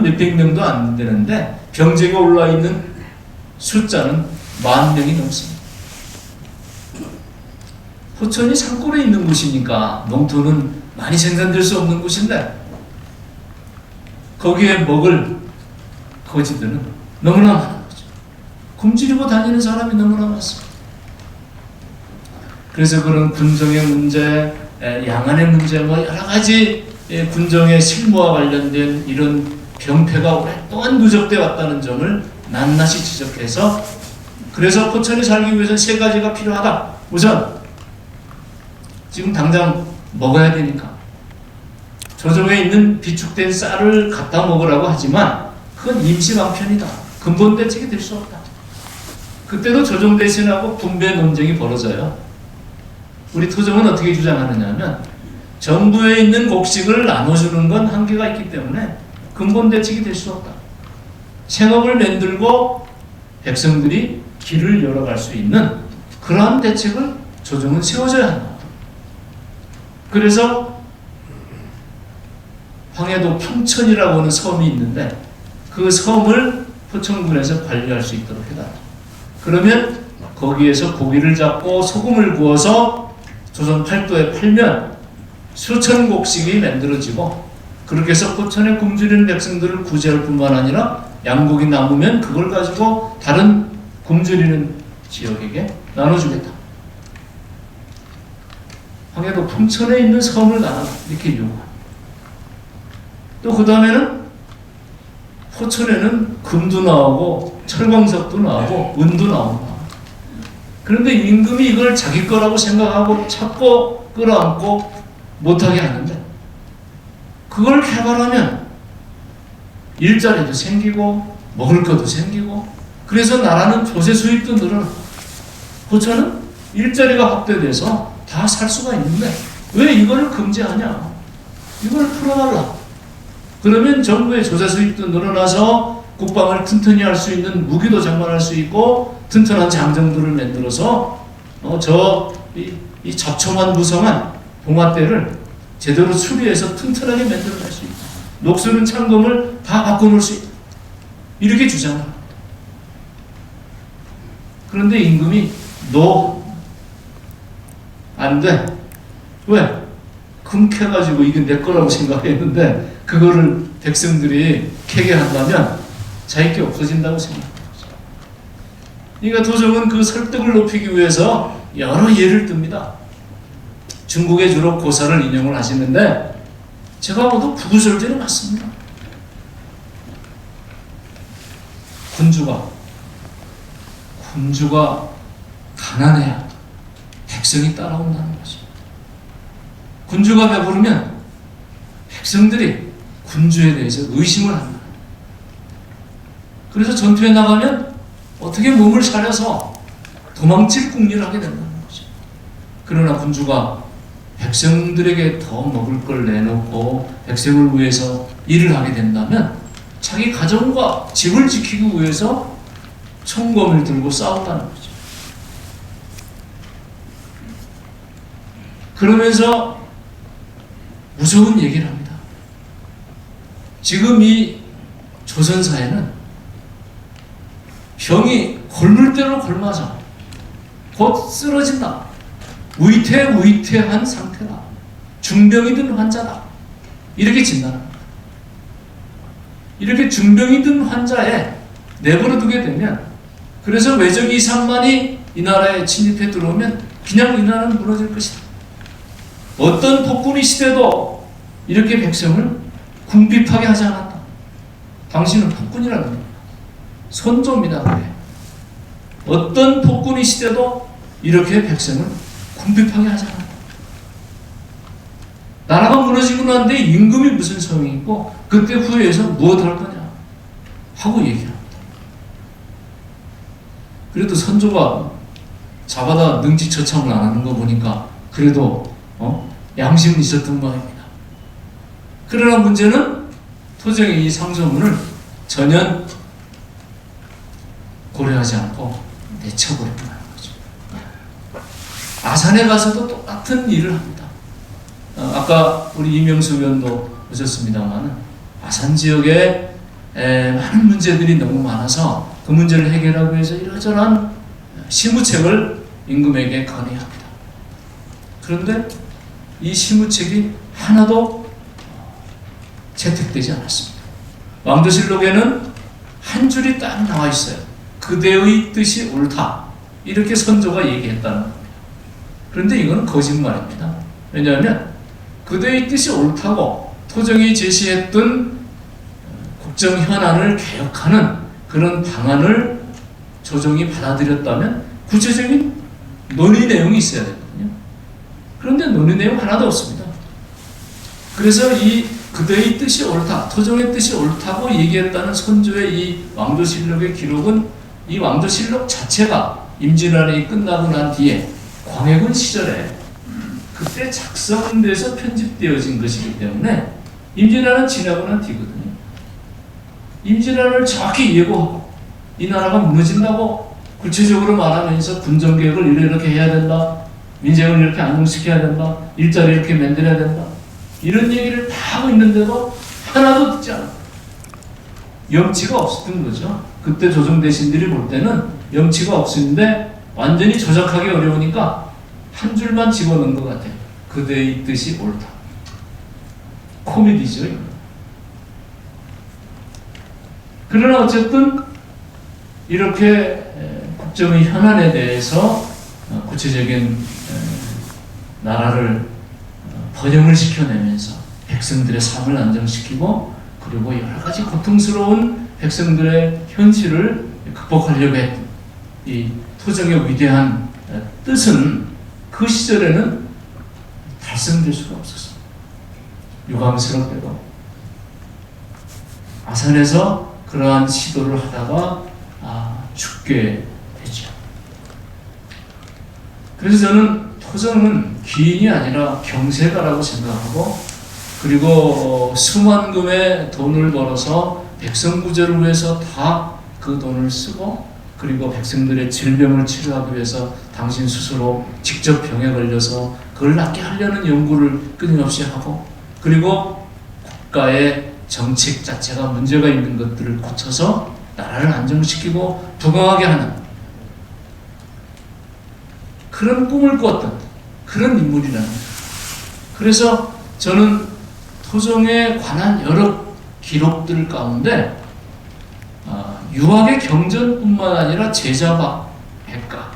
몇백 명도 안 되는데 병제가 올라 있는 숫자는 10,000명이 넘습니다. 포천이 산골에 있는 곳이니까 농토는 많이 생산될 수 없는 곳인데 거기에 먹을 거지들은 너무나 많은 거죠. 굶주리고 다니는 사람이 너무나 많습니다. 그래서 그런 군정의 문제, 양안의 문제, 뭐 여러 가지 군정의 실무와 관련된 이런 병폐가 오랫동안 누적되어 왔다는 점을 낱낱이 지적해서 그래서 포천이 살기 위해서는 3가지가 필요하다. 우선 지금 당장 먹어야 되니까 조정에 있는 비축된 쌀을 갖다 먹으라고 하지만 그건 임시방편이다. 근본 대책이 될 수 없다. 그때도 조정 대신하고 분배 논쟁이 벌어져요. 우리 토정은 어떻게 주장하느냐면 정부에 있는 곡식을 나눠주는 건 한계가 있기 때문에 근본 대책이 될 수 없다. 생업을 만들고 백성들이 길을 열어갈 수 있는 그러한 대책을 조정은 세워줘야 한다. 그래서 황해도 평천이라고 하는 섬이 있는데 그 섬을 포천군에서 관리할 수 있도록 해달라. 그러면 거기에서 고기를 잡고 소금을 구워서 조선 팔도에 팔면 수천 곡식이 만들어지고 그렇게 해서 포천에 굶주리는 백성들을 구제할 뿐만 아니라 양고기 남으면 그걸 가지고 다른 굶주리는 지역에게 나눠주겠다. 황해도 풍천에 있는 섬을 나눠 이렇게 요구합니다. 또 그 다음에는 포천에는 금도 나오고 철광석도 나오고 은도 나옵니다. 그런데 임금이 이걸 자기 거라고 생각하고 찾고 끌어안고 못하게 하는데 그걸 개발하면 일자리도 생기고 먹을 것도 생기고 그래서 나라는 조세 수입도 늘어나. 포천은 일자리가 확대돼서 다 살 수가 있는데 왜 이걸 금지하냐? 이걸 풀어달라. 그러면 정부의 조세 수입도 늘어나서 국방을 튼튼히 할 수 있는 무기도 장만할 수 있고 튼튼한 장정들을 만들어서 이 잡초만 무성한 봉화대를 제대로 수리해서 튼튼하게 만들어낼 수 있다. 녹슬은 창검을 다 바꿔놓을 수 있다. 이렇게 주장을 합니다. 그런데 임금이 안 돼. 왜? 금캐가지고 이게 내 거라고 생각했는데 그거를 백성들이 캐게 한다면 자기 게 없어진다고 생각합니다. 그러니까 도정은 그 설득을 높이기 위해서 여러 예를 듭니다. 중국에 주로 고사를 인용을 하시는데 제가 봐도 부구절제는 맞습니다. 군주가 가난해야 백성이 따라온다는 거죠. 군주가 배부르면 백성들이 군주에 대해서 의심을 한다. 그래서 전투에 나가면 어떻게 몸을 사려서 도망칠 궁리를 하게 된다는 거죠. 그러나 군주가 백성들에게 더 먹을 걸 내놓고 백성을 위해서 일을 하게 된다면 자기 가정과 집을 지키기 위해서 총검을 들고 싸운다는 거죠. 그러면서 무서운 얘기를 합니다. 지금 이 조선사회는 병이 곪을 대로 곪아서 곧 쓰러진다. 위태한 상태다. 중병이 든 환자다. 이렇게 진단합니다. 이렇게 중병이 든 환자에 내버려 두게 되면 그래서 외적 이상만이 이 나라에 침입해 들어오면 그냥 이 나라는 무너질 것이다. 어떤 폭군이 시대도 이렇게 백성을 궁핍하게 하지 않았다. 당신은 폭군이라는 겁니다. 선조입니다. 그래. 어떤 폭군이 시대도 이렇게 백성을 궁핍하게 하지 않았다. 나라가 무너지고 난데 임금이 무슨 소용이 있고 그때 후회해서 무엇을 할 거냐 하고 얘기합니다. 그래도 선조가 잡아다 능지처참을 안 하는 거 보니까 그래도 양심은 있었던 모양입니다. 그러나 문제는 토정의 이 상소문을 전혀 고려하지 않고 내쳐버렸다는 거죠. 아산에 가서도 똑같은 일을 합니다. 아까 우리 이명수 의원도 오셨습니다만 아산 지역에 많은 문제들이 너무 많아서 그 문제를 해결하기 위해서 이러저러한 시무책을 임금에게 건의합니다. 그런데 이 시무책이 하나도 채택되지 않았습니다. 왕조실록에는 한 줄이 딱 나와 있어요. 그대의 뜻이 옳다. 이렇게 선조가 얘기했다는 겁니다. 그런데 이건 거짓말입니다. 왜냐하면 그대의 뜻이 옳다고 토정이 제시했던 국정 현안을 개혁하는 그런 방안을 조정이 받아들였다면 구체적인 논의 내용이 있어야 되거든요. 그런데 논의 내용 하나도 없습니다. 그래서 이 그대의 뜻이 옳다, 토종의 뜻이 옳다고 얘기했다는 선조의 이 왕조실록의 기록은 이 왕조실록 자체가 임진왜란이 끝나고 난 뒤에 광해군 시절에 그때 작성돼서 편집되어진 것이기 때문에 임진왜란은 지나고 난 뒤거든요. 임진왜란을 정확히 예고하고 이 나라가 무너진다고 구체적으로 말하면서 군정개혁을 이렇게 해야 된다, 민생을 이렇게 안정시켜야 된다, 일자리 이렇게 만들어야 된다, 이런 얘기를 다 하고 있는데도 하나도 듣지 않아. 염치가 없었던 거죠. 그때 조정 대신들이 볼 때는 염치가 없었는데 완전히 조작하기 어려우니까 한 줄만 집어넣은 것 같아요. 그대의 뜻이 옳다. 코미디죠. 이거. 그러나 어쨌든 이렇게 국정의 현안에 대해서 구체적인 나라를 번영을 시켜내면서 백성들의 삶을 안정시키고 그리고 여러 가지 고통스러운 백성들의 현실을 극복하려고 했던 이 토정의 위대한 뜻은 그 시절에는 달성될 수가 없었습니다. 유감스럽게도 아산에서 그러한 시도를 하다가 죽게 되죠. 그래서 저는 토정은 기인이 아니라 경세가라고 생각하고, 그리고 수만금의 돈을 벌어서 백성 구제를 위해서 다 그 돈을 쓰고, 그리고 백성들의 질병을 치료하기 위해서 당신 스스로 직접 병에 걸려서 그걸 낫게 하려는 연구를 끊임없이 하고, 그리고 국가의 정책 자체가 문제가 있는 것들을 고쳐서 나라를 안정시키고 부강하게 하는 그런 꿈을 꾸었던 그런 인물이라는 거예요. 그래서 저는 토종에 관한 여러 기록들 가운데 유학의 경전뿐만 아니라 제자박, 백가,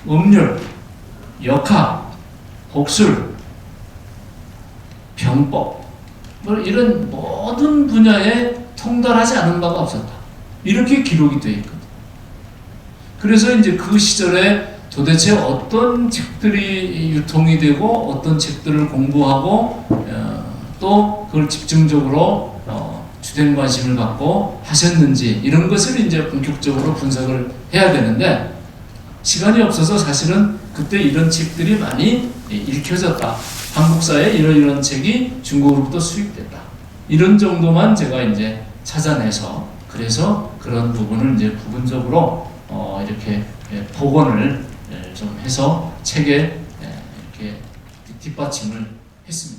음률, 역학, 복술, 병법, 이런 모든 분야에 통달하지 않은 바가 없었다. 이렇게 기록이 되어 있거든요. 그래서 이제 그 시절에 도대체 어떤 책들이 유통이 되고 어떤 책들을 공부하고 또 그걸 집중적으로 주된 관심을 갖고 하셨는지 이런 것을 이제 본격적으로 분석을 해야 되는데 시간이 없어서 사실은 그때 이런 책들이 많이 읽혀졌다. 한국사에 이런 책이 중국으로부터 수입됐다. 이런 정도만 제가 이제 찾아내서 그래서 그런 부분을 이제 부분적으로 이렇게 복원을 좀 해서 책에 이렇게 뒷받침을 했습니다.